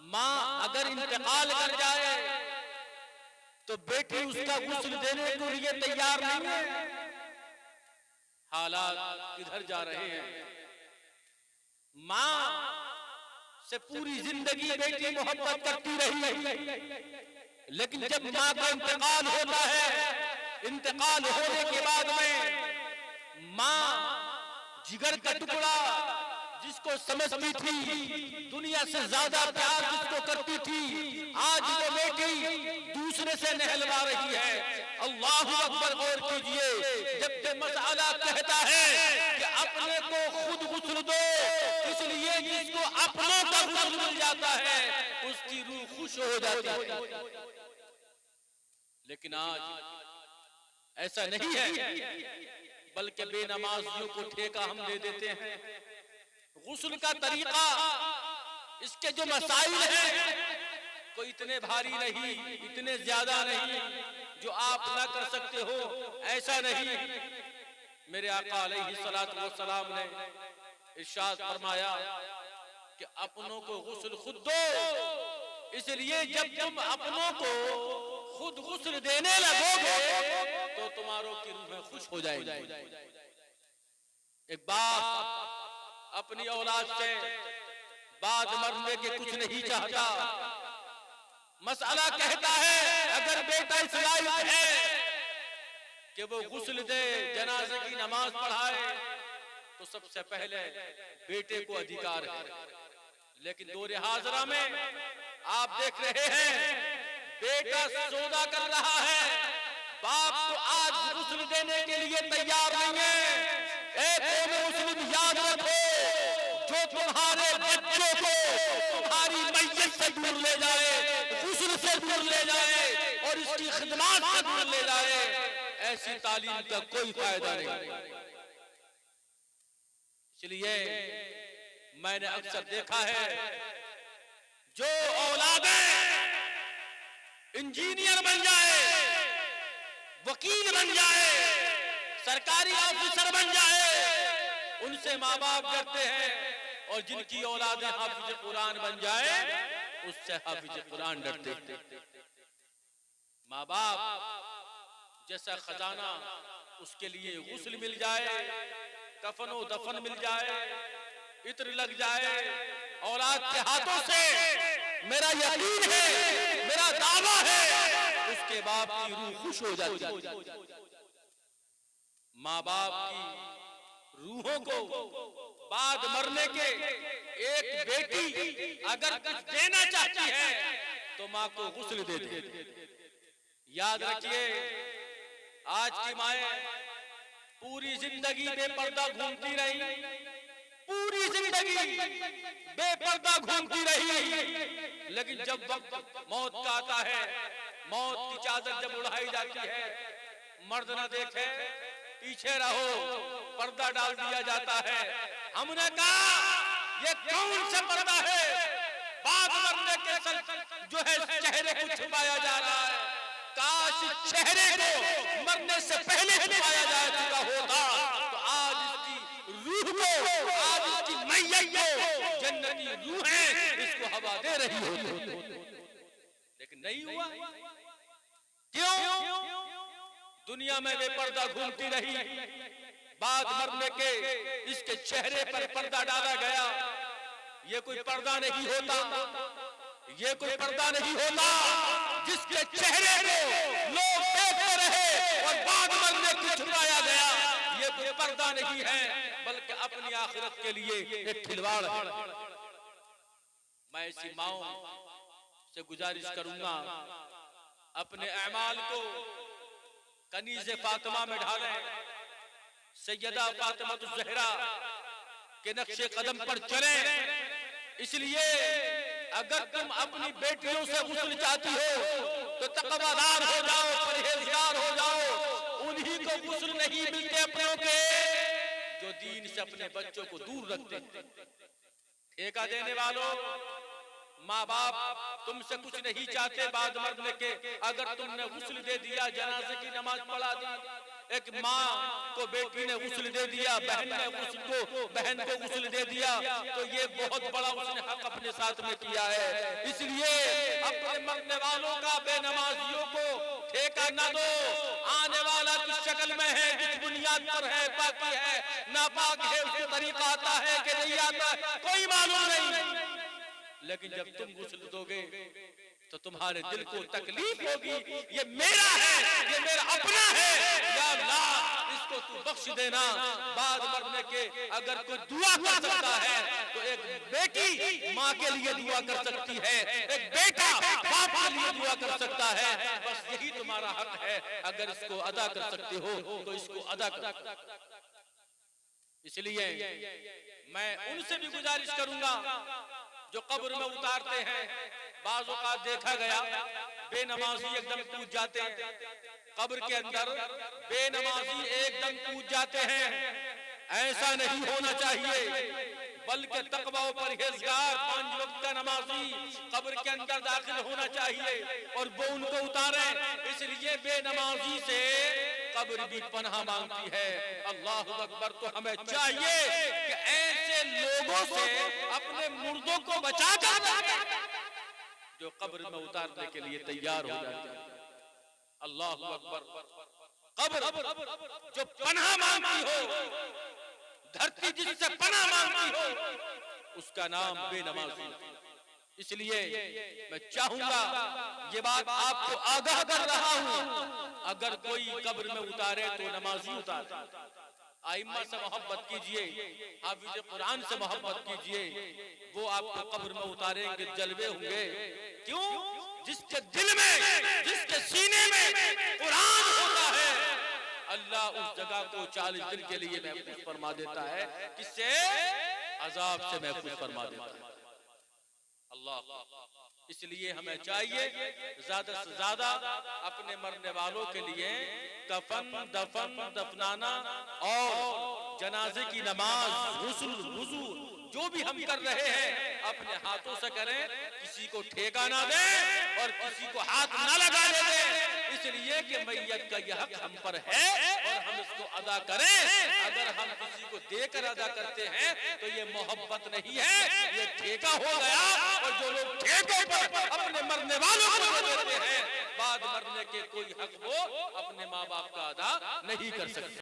माँ अगर इंतकाल कर जाए तो बेटी उसका गुस्ल देने के लिए तैयार नहीं है। हालात किधर जा रहे हैं। माँ से पूरी जिंदगी बेटी मोहब्बत करती रही, लेकिन जब माँ का इंतकाल होता है, इंतकाल होने के बाद में माँ जिगर का टुकड़ा जिसको समझती थी, दुनिया से ज्यादा प्यार जिसको करती थी, आज वो बेटी दूसरे से नहलवा रही है। अल्लाहु अकबर। गौर कीजिए, जब मसला कहता है कि अपने को खुद गुस्ल दो, इसलिए जिसको अपनों का गुस्ल मिल जाता है उसकी रूह खुश हो जाती है। लेकिन आज ऐसा नहीं है, बल्कि बेनमाजियों को ठेका हम दे देते हैं। गुस्ल का तरीका, इसके जो मसाइल हैं कोई इतने भारी नहीं, इतने ज्यादा नहीं जो आप ना कर सकते हो, ऐसा नहीं। मेरे आका अलैहिस्सलातु वस्सलाम ने इरशाद फरमाया कि अपनों को गुस्ल खुद दो, इसलिए जब तुम अपनों को खुद गुस्ल देने लगोगे तो तुम्हारों की रूहें खुश हो जाएंगी। एक बाप अपनी औलाद से बाद मरने के कुछ नहीं चाहता। मसला कहता है अगर बेटा इस लायक है कि वो गुस्ल दे, जनाजे की नमाज पढ़ाए, तो सबसे पहले बेटे को अधिकार है। लेकिन दौरे हाजरा में आप देख रहे हैं बेटा सौदा कर रहा है, बाप को आज गुस्ल देने के लिए तैयार नहीं है। एक मुस्लिम याद रखो, जो तुम्हारे बच्चों को तुम्हारी मैयत से दूर ले जाए, गुस्ल से दूर ले जाए और इसकी खिदमत से दूर ले जाए, ऐसी तालीम का कोई फायदा नहीं। इसलिए मैंने अक्सर देखा है जो औलादें इंजीनियर बन जाए, वकील बन जाए, सरकारी ऑफिसर बन जाए, उनसे माँ बाप डरते हैं, और जिनकी औलादें हाफिज कुरान बन जाए उससे हाफिज कुरान डरते हैं। माँ बाप जैसा खजाना, उसके लिए गुस्ल मिल जाए, कफनो दफन मिल जाए, इत्र लग जाए औलाद के हाथों से, मेरा यकीन है, मेरा दावा है, उसके बाप की रूह खुश हो जाती है। माँ बाप की रूहों को बाद मरने के एक बेटी अगर कुछ देना चाहती है तो माँ को गुस्ल दे दे। याद रखिए, आज की माएं पूरी जिंदगी बेपर्दा घूमती रही, पूरी जिंदगी बेपर्दा घूमती रही, लेकिन जब वक्त मौत का आता है, मौत की चादर जब उड़ाई जाती है, मर्द न देखे पीछे रहो, पर्दा डाल दिया जाता है। हमने कहा ये कौन सा पर्दा है, बाद मरने के जो है चेहरे को छुपाया जा रहा है। काश चेहरे को मरने से पहले छुपाया जा चुका होता तो आज इसकी रूह को, आज इसकी मैयत को जन्नती रूहें इसको हवा दे रही होती, लेकिन नहीं हुआ। क्यों? दुनिया में बेपर्दा घूमती रही, बाद मरने के इसके चेहरे पर पर्दा डाला गया। ये कोई पर्दा नहीं होता, ये कोई पर्दा नहीं होता जिसके चेहरे को लोग देखते रहे और बाद मरने को छुपाया गया। ये कोई पर्दा नहीं है, बल्कि अपनी आखिरत के लिए एक खिलवाड़ है। मैं ऐसी माओ से गुजारिश करूंगा, अपने अमाल को कनीज़े फातिमा में ढालें, सैयदा फातिमा ज़हरा के नक्शे कदम पर चलें। इसलिए अगर तुम अपनी बेटियों से गुस्ल चाहती हो तो तकवादार हो जाओ, परहेजगार हो जाओ। उन्हीं को गुस्ल नहीं मिलते अपनों के जो दीन से अपने बच्चों को दूर रखते हैं। ठेका देने वालों, माँ बाप तुमसे कुछ नहीं चाहते बाद मरने के, अगर तुमने गुस्ल दे दिया, जनाजे की नमाज पढ़ा दी, एक माँ को बेटी ने गुस्ल दे दिया, बहन ने बहन को गुस्ल दे दिया, तो ये बहुत बड़ा उसने हक अपने साथ में किया है। इसलिए अपने मरने वालों का बेनमाजियों को ठेका न दो। आने वाला किस शक्ल में है, किस बुनियाद पर है, पाकी है नापाक है, उसको तरीका आता है कि नहीं आता कोई मालूम नहीं, लेकिन जब तुम गुस्ल दोगे तो तुम्हारे दिल को तकलीफ होगी। ये मेरा है, ये मेरा अपना है, या अल्लाह इसको तू बख्श देना। बाद मरने के अगर कोई दुआ कर सकता है तो एक बेटी माँ के लिए दुआ कर सकती है, एक बेटा बाप के लिए दुआ कर सकता है। बस यही तुम्हारा हक है, अगर इसको अदा कर सकते हो तो इसको अदा कर। इसलिए मैं उनसे भी गुजारिश करूंगा जो कब्र में उतारते हैं। बाज़ औक़ात देखा गया बेनमाजी एकदम कूद जाते हैं कब्र के अंदर, बेनमाजी एकदम कूद जाते हैं। ऐसा नहीं होना चाहिए, बल्कि तक़वा और परहेज़गार 5 वक्त का नमाजी कब्र के अंदर दाखिल होना चाहिए और वो उनको उतारे। इसलिए बेनमाजी से कब्र भी पनाह मांगती है। अल्लाहु अकबर। तो हमें चाहिए कि ऐसे लोगों से अपने मुर्दों को बचा कर जो कब्र में उतारने के लिए तैयार हो जाते हैं। अल्लाहु अकबर। कब्र जो पनाह मांगती हो, धरती जिससे पनाह मांगती हो, उसका नाम बेनमाजी। इसलिए मैं चाहूंगा, ये बात आपको आगाह कर रहा हूं, अगर कोई कब्र में उतारे तो नमाजी उतारे। आइम्मा से मोहब्बत कीजिए, हाफिज़ कुरान से मोहब्बत कीजिए, वो आपको कब्र में उतारेंगे, जलवे होंगे। क्यों? जिसके दिल में, जिसके सीने में कुरान होता है, अल्लाह उस जगह को 40 दिन के लिए महफूज फरमा देता है। किससे? अजाब से महफूज फरमा देता है अल्लाह। इसलिए हमें चाहिए ज्यादा से ज्यादा अपने मरने वालों के लिए कफन, दफन, दफनाना और जनाजे की नमाज, गुस्ल, वुजू जो भी हम कर रहे हैं अपने हाथों से करें, किसी को ठेका ना दें और किसी को हाथ ना लगाने दें। इसलिए कि मैयत का यह हक हम पर है और हम इसको अदा करें। अगर हम किसी को देकर अदा करते हैं तो ये मोहब्बत नहीं है, ये ठेका हो गया। और जो लोग ठेके पर अपने मरने वालों को देते हैं, बाद मरने के कोई हक वो अपने माँ बाप का अदा नहीं कर सकते।